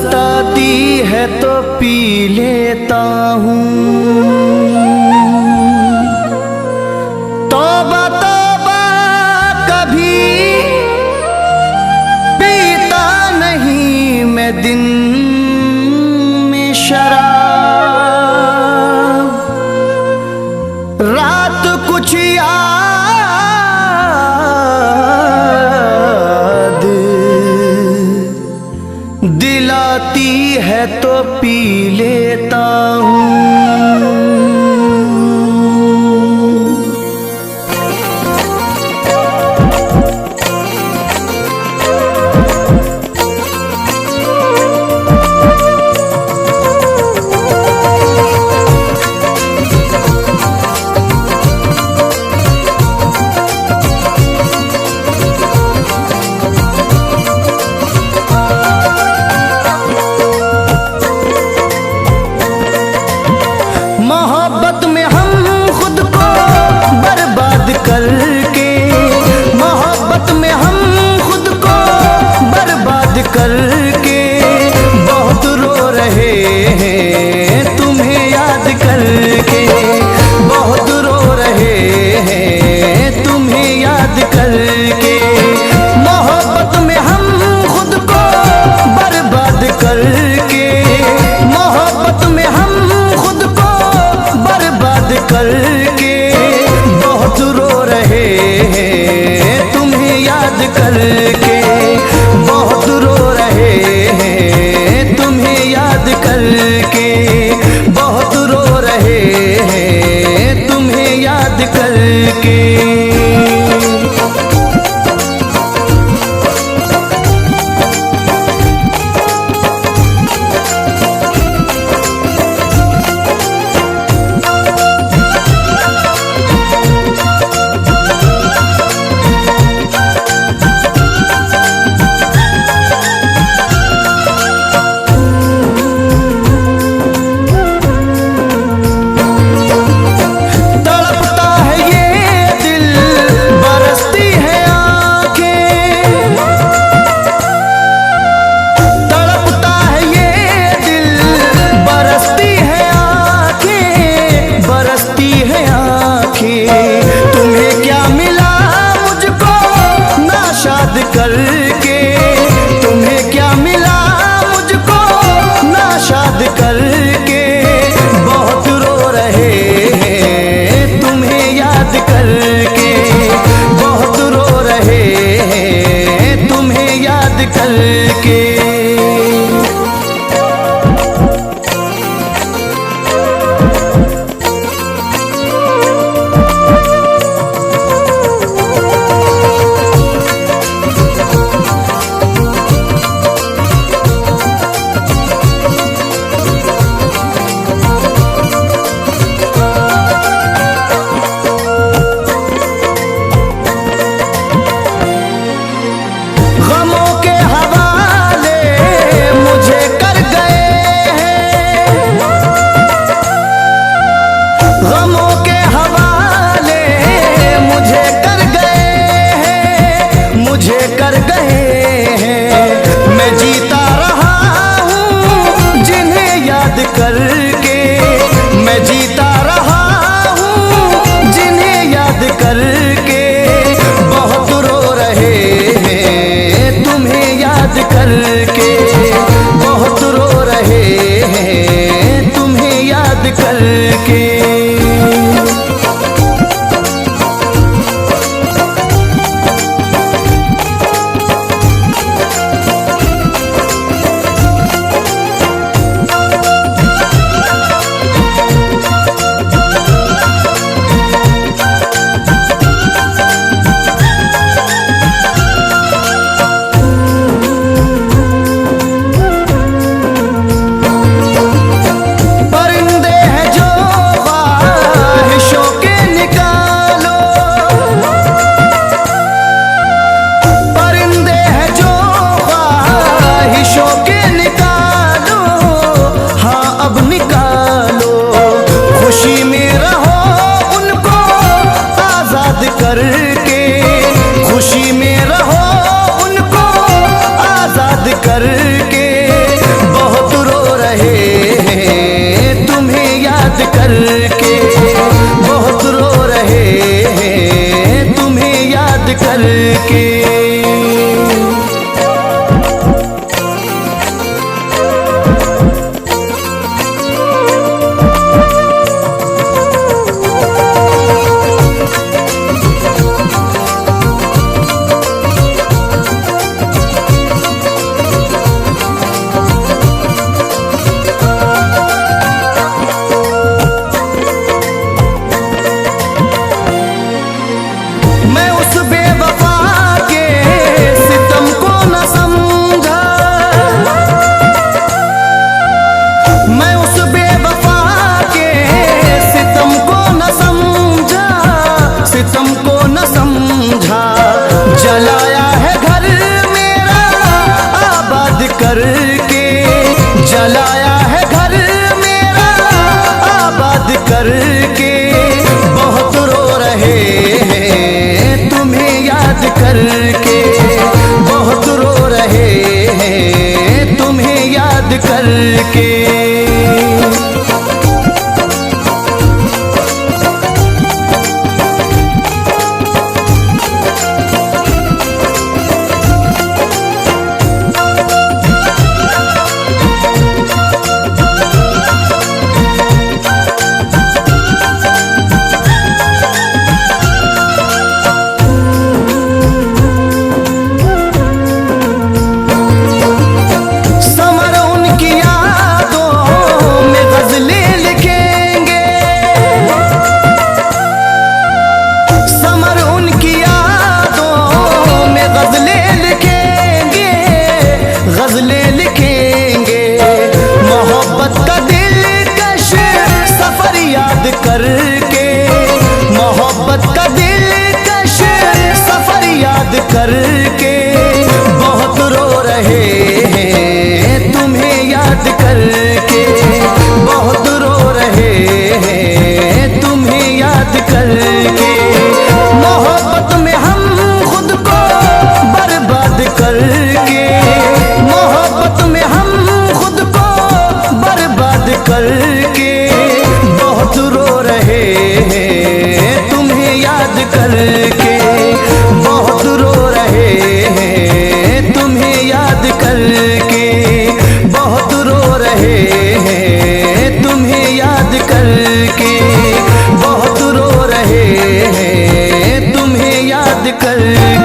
सताती है तो पी लेता हूँ। तौबा तौबा कभी पीता नहीं मैं दिन में शराब। रात कुछ याद दिलाती है तो पी लेता हूँ। मोहब्बत में हम खुद को बर्बाद करके, मोहब्बत में हम खुद को बर्बाद करके बहुत रो रहे हैं तुम्हें याद करके, बहुत रो रहे हैं तुम्हें याद करके। मोहब्बत में हम खुद को बर्बाद करके, मोहब्बत में हम खुद को बर्बाद करके बहुत रो रहे हैं तुम्हें याद करके, बहुत रो रहे हैं तुम्हें याद करके, बहुत रो रहे हैं तुम्हें याद करके। करके तुम्हें क्या मिला मुझको नाशाद करके, बहुत रो रहे हैं तुम्हें याद करके, बहुत रो रहे हैं तुम्हें याद करके। गमों के हवाले मुझे कर गए हैं, गमों के हवाले मुझे कर गए हैं, मुझे कर गए हैं। मैं जीता रहा हूँ जिन्हें याद करके, मैं जीता रहा हूँ जिन्हें याद करके बहुत रो रहे हैं तुम्हें याद करके, बहुत रो रहे हैं तुम्हें याद करके। करके करके। मैं उस बेवफा के सितम को न समझा, मैं उस बेवफा के सितम को न समझा, सितम को न समझा। जलाया है घर मेरा आबाद करके, जलाया है घर मेरा आबाद करके। बहुत रो रहे हैं तुम्हें याद करके, बहुत रो रहे हैं तुम्हें याद करके। गज़लें लिखेंगे मोहब्बत का दिलकश सफर याद करके, मोहब्बत का दिलकश सफर याद करके। बहुत रो रहे हैं तुम्हें याद करके, बहुत रो रहे हैं तुम्हें याद करके। मोहब्बत में हम खुद को बर्बाद करके, मोहब्बत में हम खुद को बर्बाद करके। बहुत रो रहे हैं तुम्हें याद करके, बहुत रो रहे हैं तुम्हें याद करके, बहुत रो रहे हैं तुम्हें याद करके, बहुत रो रहे हैं तुम्हें याद करके।